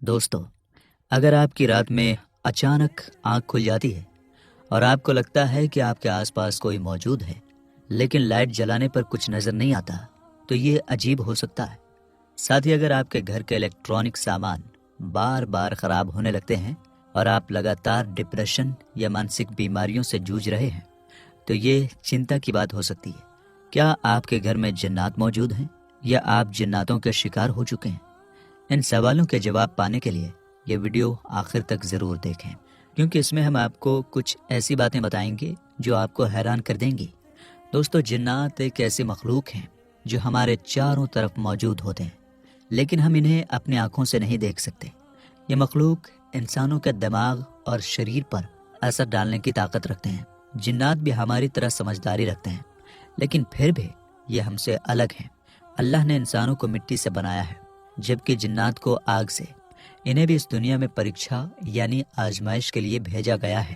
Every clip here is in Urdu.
دوستو، اگر آپ کی رات میں اچانک آنکھ کھل جاتی ہے اور آپ کو لگتا ہے کہ آپ کے آس پاس کوئی موجود ہے لیکن لائٹ جلانے پر کچھ نظر نہیں آتا، تو یہ عجیب ہو سکتا ہے۔ ساتھ ہی اگر آپ کے گھر کے الیکٹرانک سامان بار بار خراب ہونے لگتے ہیں اور آپ لگاتار ڈپریشن یا مانسک بیماریوں سے جوجھ رہے ہیں، تو یہ چنتا کی بات ہو سکتی ہے۔ کیا آپ کے گھر میں جنات موجود ہیں یا آپ جناتوں کے شکار ہو چکے ہیں؟ ان سوالوں کے جواب پانے کے لیے یہ ویڈیو آخر تک ضرور دیکھیں، کیونکہ اس میں ہم آپ کو کچھ ایسی باتیں بتائیں گے جو آپ کو حیران کر دیں گی۔ دوستو، جنات ایک ایسی مخلوق ہیں جو ہمارے چاروں طرف موجود ہوتے ہیں، لیکن ہم انہیں اپنی آنکھوں سے نہیں دیکھ سکتے۔ یہ مخلوق انسانوں کے دماغ اور شریر پر اثر ڈالنے کی طاقت رکھتے ہیں۔ جنات بھی ہماری طرح سمجھداری رکھتے ہیں، لیکن پھر بھی یہ ہم سے الگ ہیں۔ اللہ نے انسانوں کو مٹی سے بنایا ہے، جبکہ جنات کو آگ سے۔ انہیں بھی اس دنیا میں پریکشا یعنی آزمائش کے لیے بھیجا گیا ہے۔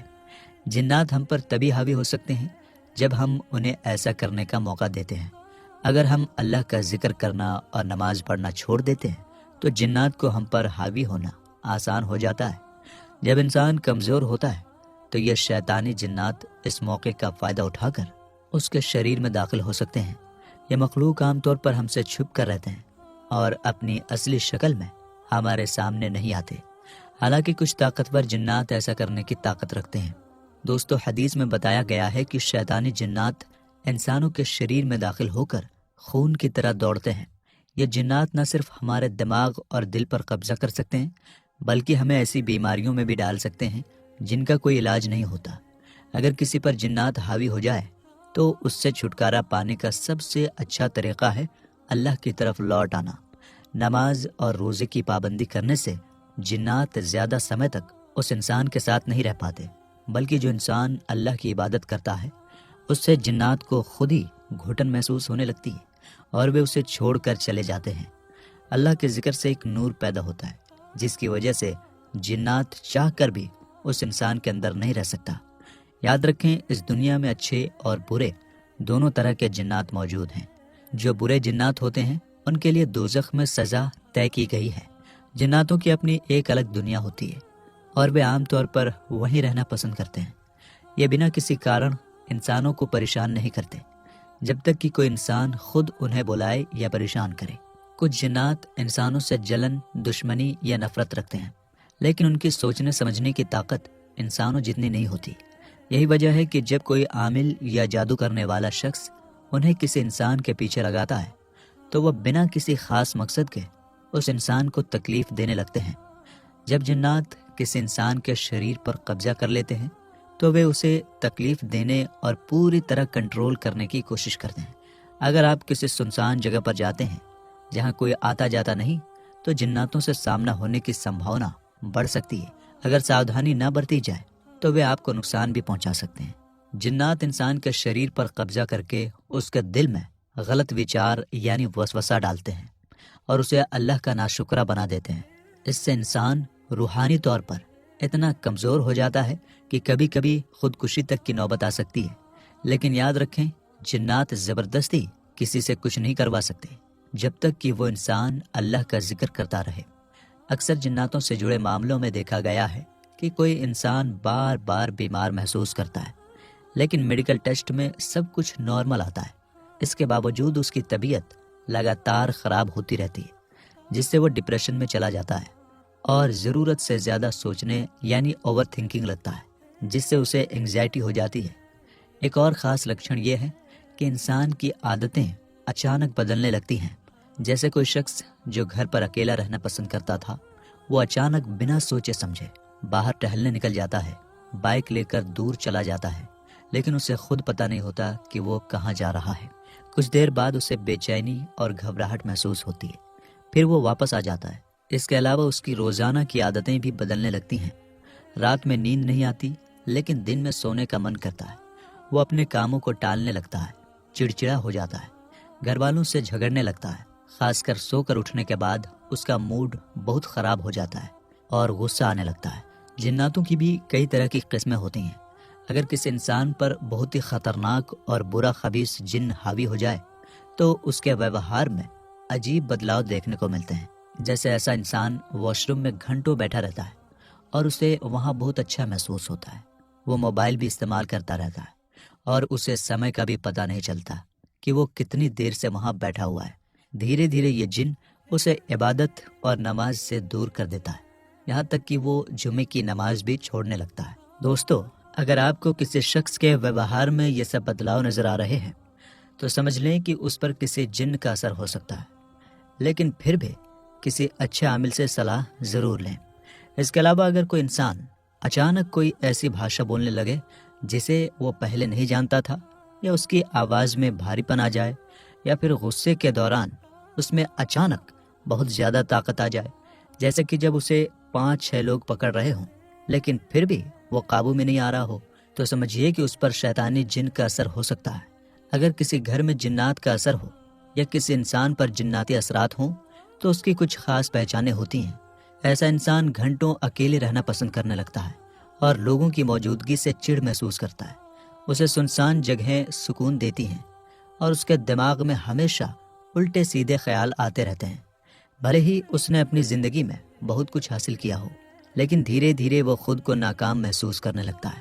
جنات ہم پر تبھی حاوی ہو سکتے ہیں جب ہم انہیں ایسا کرنے کا موقع دیتے ہیں۔ اگر ہم اللہ کا ذکر کرنا اور نماز پڑھنا چھوڑ دیتے ہیں تو جنات کو ہم پر حاوی ہونا آسان ہو جاتا ہے۔ جب انسان کمزور ہوتا ہے تو یہ شیطانی جنات اس موقع کا فائدہ اٹھا کر اس کے شریر میں داخل ہو سکتے ہیں۔ یہ مخلوق عام طور پر ہم سے چھپ کر رہتے ہیں اور اپنی اصلی شکل میں ہمارے سامنے نہیں آتے، حالانکہ کچھ طاقتور جنات ایسا کرنے کی طاقت رکھتے ہیں۔ دوستو، حدیث میں بتایا گیا ہے کہ شیطانی جنات انسانوں کے شریر میں داخل ہو کر خون کی طرح دوڑتے ہیں۔ یہ جنات نہ صرف ہمارے دماغ اور دل پر قبضہ کر سکتے ہیں، بلکہ ہمیں ایسی بیماریوں میں بھی ڈال سکتے ہیں جن کا کوئی علاج نہیں ہوتا۔ اگر کسی پر جنات حاوی ہو جائے تو اس سے چھٹکارا پانے کا سب سے اچھا طریقہ ہے اللہ کی طرف لوٹ آنا۔ نماز اور روزے کی پابندی کرنے سے جنات زیادہ سمے تک اس انسان کے ساتھ نہیں رہ پاتے، بلکہ جو انسان اللہ کی عبادت کرتا ہے اس سے جنات کو خود ہی گھٹن محسوس ہونے لگتی ہے اور وہ اسے چھوڑ کر چلے جاتے ہیں۔ اللہ کے ذکر سے ایک نور پیدا ہوتا ہے جس کی وجہ سے جنات چاہ کر بھی اس انسان کے اندر نہیں رہ سکتا۔ یاد رکھیں، اس دنیا میں اچھے اور برے دونوں طرح کے جنات موجود ہیں۔ جو برے جنات ہوتے ہیں ان کے لیے دوزخ میں سزا طے کی گئی ہے۔ جناتوں کی اپنی ایک الگ دنیا ہوتی ہے اور وہ عام طور پر وہیں رہنا پسند کرتے ہیں۔ یہ بنا کسی کارن انسانوں کو پریشان نہیں کرتے جب تک کہ کوئی انسان خود انہیں بلائے یا پریشان کرے۔ کچھ جنات انسانوں سے جلن، دشمنی یا نفرت رکھتے ہیں، لیکن ان کی سوچنے سمجھنے کی طاقت انسانوں جتنی نہیں ہوتی۔ یہی وجہ ہے کہ جب کوئی عامل یا جادو کرنے والا شخص انہیں کسی انسان کے پیچھے لگاتا ہے تو وہ بنا کسی خاص مقصد کے اس انسان کو تکلیف دینے لگتے ہیں۔ جب جنات کسی انسان کے شریر پر قبضہ کر لیتے ہیں تو وہ اسے تکلیف دینے اور پوری طرح کنٹرول کرنے کی کوشش کرتے ہیں۔ اگر آپ کسی سنسان جگہ پر جاتے ہیں جہاں کوئی آتا جاتا نہیں تو جناتوں سے سامنا ہونے کی سمبھاونا بڑھ سکتی ہے۔ اگر ساودھانی نہ برتی جائے تو وہ آپ کو نقصان بھی پہنچا سکتے ہیں۔ جنات انسان کے شریر پر قبضہ کر کے اس کے دل میں غلط وچار یعنی وسوسہ ڈالتے ہیں اور اسے اللہ کا ناشکرہ بنا دیتے ہیں۔ اس سے انسان روحانی طور پر اتنا کمزور ہو جاتا ہے کہ کبھی کبھی خودکشی تک کی نوبت آ سکتی ہے۔ لیکن یاد رکھیں، جنات زبردستی کسی سے کچھ نہیں کروا سکتے جب تک کہ وہ انسان اللہ کا ذکر کرتا رہے۔ اکثر جناتوں سے جڑے معاملوں میں دیکھا گیا ہے کہ کوئی انسان بار بار بیمار محسوس کرتا ہے، لیکن میڈیکل ٹیسٹ میں سب کچھ نارمل آتا ہے۔ اس کے باوجود اس کی طبیعت لگاتار خراب ہوتی رہتی ہے، جس سے وہ ڈپریشن میں چلا جاتا ہے اور ضرورت سے زیادہ سوچنے یعنی اوور تھنکنگ لگتا ہے، جس سے اسے انگزائٹی ہو جاتی ہے۔ ایک اور خاص لکشن یہ ہے کہ انسان کی عادتیں اچانک بدلنے لگتی ہیں۔ جیسے کوئی شخص جو گھر پر اکیلا رہنا پسند کرتا تھا، وہ اچانک بنا سوچے سمجھے باہر ٹہلنے نکل جاتا ہے، بائک لے کر دور چلا جاتا ہے، لیکن اسے خود پتہ نہیں ہوتا کہ وہ کہاں جا رہا ہے۔ کچھ دیر بعد اسے بے چینی اور گھبراہٹ محسوس ہوتی ہے، پھر وہ واپس آ جاتا ہے۔ اس کے علاوہ اس کی روزانہ کی عادتیں بھی بدلنے لگتی ہیں۔ رات میں نیند نہیں آتی، لیکن دن میں سونے کا من کرتا ہے۔ وہ اپنے کاموں کو ٹالنے لگتا ہے، چڑچڑا ہو جاتا ہے، گھر والوں سے جھگڑنے لگتا ہے، خاص کر سو کر اٹھنے کے بعد اس کا موڈ بہت خراب ہو جاتا ہے اور غصہ آنے لگتا ہے۔ جناتوں کی بھی کئی طرح کی قسمیں ہوتی ہیں۔ اگر کسی انسان پر بہت ہی خطرناک اور برا خبیث جن حاوی ہو جائے تو اس کے ویوہار میں عجیب بدلاؤ دیکھنے کو ملتے ہیں۔ جیسے ایسا انسان واش روم میں گھنٹوں بیٹھا رہتا ہے اور اسے وہاں بہت اچھا محسوس ہوتا ہے۔ وہ موبائل بھی استعمال کرتا رہتا ہے اور اسے سمے کا بھی پتہ نہیں چلتا کہ وہ کتنی دیر سے وہاں بیٹھا ہوا ہے۔ دھیرے دھیرے یہ جن اسے عبادت اور نماز سے دور کر دیتا ہے، یہاں تک کہ وہ جمعے کی نماز بھی چھوڑنے لگتا ہے۔ دوستو، اگر آپ کو کسی شخص کے ویوہار میں یہ سب بدلاؤ نظر آ رہے ہیں تو سمجھ لیں کہ اس پر کسی جن کا اثر ہو سکتا ہے، لیکن پھر بھی کسی اچھے عامل سے صلاح ضرور لیں۔ اس کے علاوہ اگر کوئی انسان اچانک کوئی ایسی بھاشا بولنے لگے جسے وہ پہلے نہیں جانتا تھا، یا اس کی آواز میں بھاری پن آ جائے، یا پھر غصے کے دوران اس میں اچانک بہت زیادہ طاقت آ جائے، جیسے کہ جب اسے 5-6 لوگ پکڑ رہے ہوں لیکن پھر بھی وہ قابو میں نہیں آ رہا ہو، تو سمجھیے کہ اس پر شیطانی جن کا اثر ہو سکتا ہے۔ اگر کسی گھر میں جنات کا اثر ہو یا کسی انسان پر جناتی اثرات ہوں تو اس کی کچھ خاص پہچانیں ہوتی ہیں۔ ایسا انسان گھنٹوں اکیلے رہنا پسند کرنے لگتا ہے اور لوگوں کی موجودگی سے چڑ محسوس کرتا ہے۔ اسے سنسان جگہیں سکون دیتی ہیں اور اس کے دماغ میں ہمیشہ الٹے سیدھے خیال آتے رہتے ہیں۔ بھلے ہی اس نے اپنی زندگی میں بہت کچھ حاصل کیا ہو، لیکن دھیرے دھیرے وہ خود کو ناکام محسوس کرنے لگتا ہے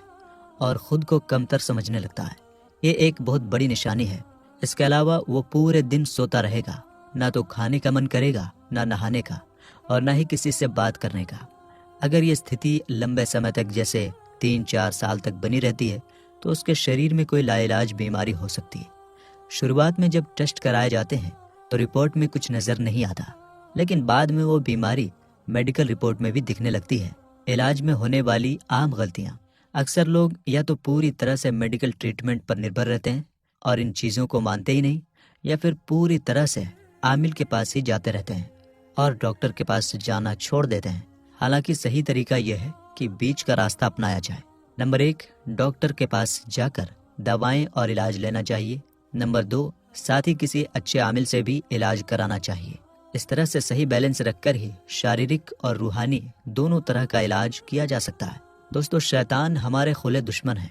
اور خود کو کمتر سمجھنے لگتا ہے۔ یہ ایک بہت بڑی نشانی ہے۔ اس کے علاوہ وہ پورے دن سوتا رہے گا، نہ تو کھانے کا من کرے گا، نہ نہانے کا، اور نہ ہی کسی سے بات کرنے کا۔ اگر یہ استھتی لمبے سمے تک جیسے 3-4 سال تک بنی رہتی ہے تو اس کے شریر میں کوئی لاعلاج بیماری ہو سکتی ہے۔ شروعات میں جب ٹیسٹ کرائے جاتے ہیں تو رپورٹ میں کچھ نظر نہیں آتا، لیکن بعد میں وہ بیماری میڈیکل رپورٹ میں بھی دکھنے لگتی ہے۔ علاج میں ہونے والی عام غلطیاں: اکثر لوگ یا تو پوری طرح سے میڈیکل ٹریٹمنٹ پر نربھر رہتے ہیں اور ان چیزوں کو مانتے ہی نہیں، یا پھر پوری طرح سے عامل کے پاس ہی جاتے رہتے ہیں اور ڈاکٹر کے پاس جانا چھوڑ دیتے ہیں۔ حالانکہ صحیح طریقہ یہ ہے کہ بیچ کا راستہ اپنایا جائے۔ نمبر 1، ڈاکٹر کے پاس جا کر دوائیں اور علاج لینا چاہیے۔ نمبر 2، ساتھ ہی کسی اچھے عامل سے بھی علاج کرانا چاہیے۔ اس طرح سے صحیح بیلنس رکھ کر ہی شاریرک اور روحانی دونوں طرح کا علاج کیا جا سکتا ہے۔ دوستو، شیطان ہمارے کھلے دشمن ہیں۔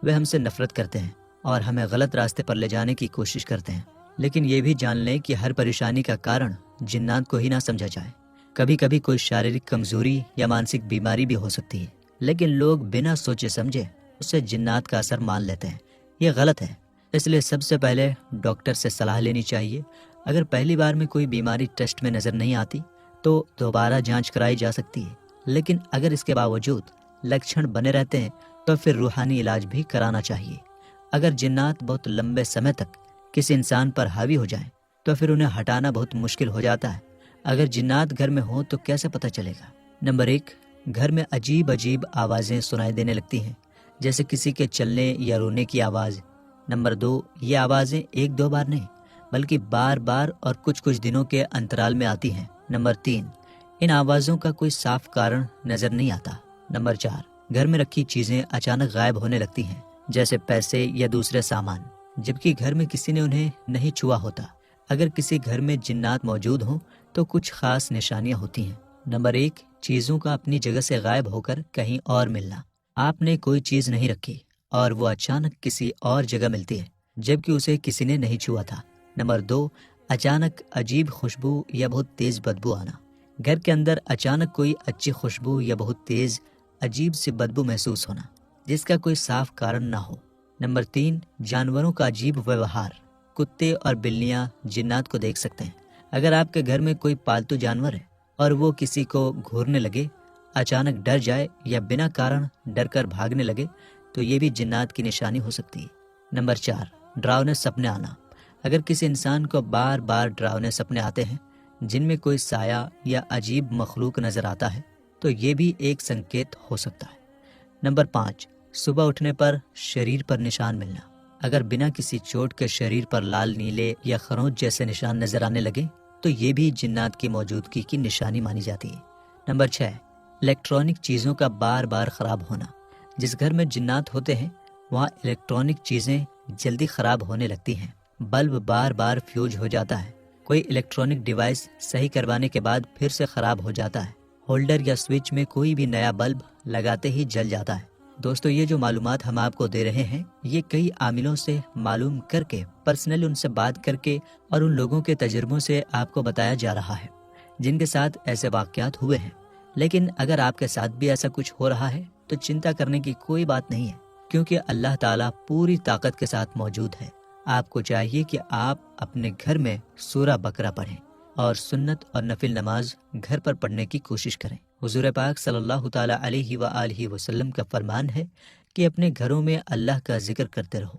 وہ ہم سے نفرت کرتے ہیں اور ہمیں غلط راستے پر لے جانے کی کوشش کرتے ہیں، لیکن یہ بھی جان لیں کہ ہر پریشانی کا کارن جنات کو ہی نہ سمجھا جائے۔ کبھی کبھی کوئی شاریرک کمزوری یا مانسک بیماری بھی ہو سکتی ہے، لیکن لوگ بنا سوچے سمجھے اسے جنات کا اثر مان لیتے ہیں۔ یہ غلط ہے۔ اس لیے سب سے پہلے ڈاکٹر سے صلاح لینی چاہیے۔ اگر پہلی بار میں کوئی بیماری ٹیسٹ میں نظر نہیں آتی تو دوبارہ جانچ کرائی جا سکتی ہے، لیکن اگر اس کے باوجود لکشن بنے رہتے ہیں تو پھر روحانی علاج بھی کرانا چاہیے۔ اگر جنات بہت لمبے سمے تک کسی انسان پر حاوی ہو جائیں تو پھر انہیں ہٹانا بہت مشکل ہو جاتا ہے۔ اگر جنات گھر میں ہوں تو کیسے پتہ چلے گا؟ نمبر 1، گھر میں عجیب آوازیں سنائی دینے لگتی ہیں، جیسے کسی کے چلنے یا رونے کی آواز۔ نمبر 2، یہ آوازیں 1-2 بار نہیں بلکہ بار بار اور کچھ دنوں کے انترال میں آتی ہیں۔ نمبر 3، ان آوازوں کا کوئی صاف کارن نظر نہیں آتا۔ نمبر 4، گھر میں رکھی چیزیں اچانک غائب ہونے لگتی ہیں، جیسے پیسے یا دوسرے سامان، جبکہ گھر میں کسی نے انہیں نہیں چھوا ہوتا۔ اگر کسی گھر میں جنات موجود ہوں تو کچھ خاص نشانیاں ہوتی ہیں۔ نمبر 1، چیزوں کا اپنی جگہ سے غائب ہو کر کہیں اور ملنا۔ آپ نے کوئی چیز نہیں رکھی اور وہ اچانک کسی اور جگہ ملتی ہے جبکہ اسے کسی نے نہیں چھوا تھا۔ نمبر 2، اچانک عجیب خوشبو یا بہت تیز بدبو آنا۔ گھر کے اندر اچانک کوئی اچھی خوشبو یا بہت تیز عجیب سی بدبو محسوس ہونا جس کا کوئی صاف کارن نہ ہو۔ نمبر 3، جانوروں کا عجیب ویوہار۔ کتے اور بلیاں جنات کو دیکھ سکتے ہیں۔ اگر آپ کے گھر میں کوئی پالتو جانور ہے اور وہ کسی کو گھورنے لگے، اچانک ڈر جائے یا بنا کارن ڈر کر بھاگنے لگے تو یہ بھی جنات کی نشانی ہو سکتی ہے۔ نمبر 4، ڈراؤنے سپنے آنا۔ اگر کسی انسان کو بار بار ڈراؤنے سپنے آتے ہیں جن میں کوئی سایہ یا عجیب مخلوق نظر آتا ہے تو یہ بھی ایک سنکیت ہو سکتا ہے۔ نمبر 5، صبح اٹھنے پر شریر پر نشان ملنا۔ اگر بنا کسی چوٹ کے شریر پر لال نیلے یا خروچ جیسے نشان نظر آنے لگے تو یہ بھی جنات کی موجودگی کی نشانی مانی جاتی ہے۔ نمبر 6، الیکٹرانک چیزوں کا بار بار خراب ہونا۔ جس گھر میں جنات ہوتے ہیں وہاں الیکٹرانک چیزیں جلدی خراب ہونے لگتی ہیں۔ بلب بار بار فیوز ہو جاتا ہے۔ کوئی الیکٹرانک ڈیوائس صحیح کروانے کے بعد پھر سے خراب ہو جاتا ہے۔ ہولڈر یا سوئچ میں کوئی بھی نیا بلب لگاتے ہی جل جاتا ہے۔ دوستو، یہ جو معلومات ہم آپ کو دے رہے ہیں یہ کئی عاملوں سے معلوم کر کے، پرسنلی ان سے بات کر کے اور ان لوگوں کے تجربوں سے آپ کو بتایا جا رہا ہے جن کے ساتھ ایسے واقعات ہوئے ہیں، لیکن اگر آپ کے ساتھ بھی ایسا کچھ ہو رہا ہے تو چنتا کرنے کی کوئی بات نہیں ہے، کیونکہ اللہ تعالیٰ پوری طاقت کے ساتھ موجود ہے۔ آپ کو چاہیے کہ آپ اپنے گھر میں سورہ بقرہ پڑھیں اور سنت اور نفل نماز گھر پر پڑھنے کی کوشش کریں۔ حضور پاک صلی اللہ تعالیٰ علیہ وآلہ وسلم کا فرمان ہے کہ اپنے گھروں میں اللہ کا ذکر کرتے رہو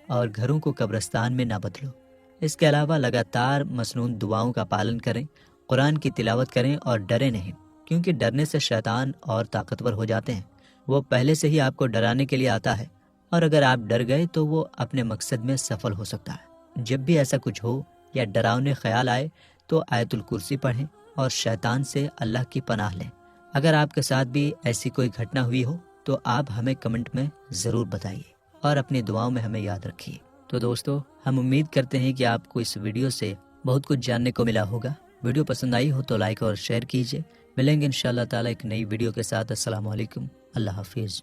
اور گھروں کو قبرستان میں نہ بدلو۔ اس کے علاوہ لگاتار مسنون دعاؤں کا پالن کریں، قرآن کی تلاوت کریں اور ڈرے نہیں، کیونکہ ڈرنے سے شیطان اور طاقتور ہو جاتے ہیں۔ وہ پہلے سے ہی آپ کو ڈرانے کے لیے آتا ہے، اور اگر آپ ڈر گئے تو وہ اپنے مقصد میں سفل ہو سکتا ہے۔ جب بھی ایسا کچھ ہو یا ڈراؤنے خیال آئے تو آیت الکرسی پڑھیں اور شیطان سے اللہ کی پناہ لیں۔ اگر آپ کے ساتھ بھی ایسی کوئی گھٹنا ہوئی ہو تو آپ ہمیں کمنٹ میں ضرور بتائیے اور اپنی دعاؤں میں ہمیں یاد رکھیے۔ تو دوستو، ہم امید کرتے ہیں کہ آپ کو اس ویڈیو سے بہت کچھ جاننے کو ملا ہوگا۔ ویڈیو پسند آئی ہو تو لائک اور شیئر کیجیے۔ ملیں گے انشاءاللہ تعالیٰ ایک نئی ویڈیو کے ساتھ۔ السلام علیکم، اللہ حافظ۔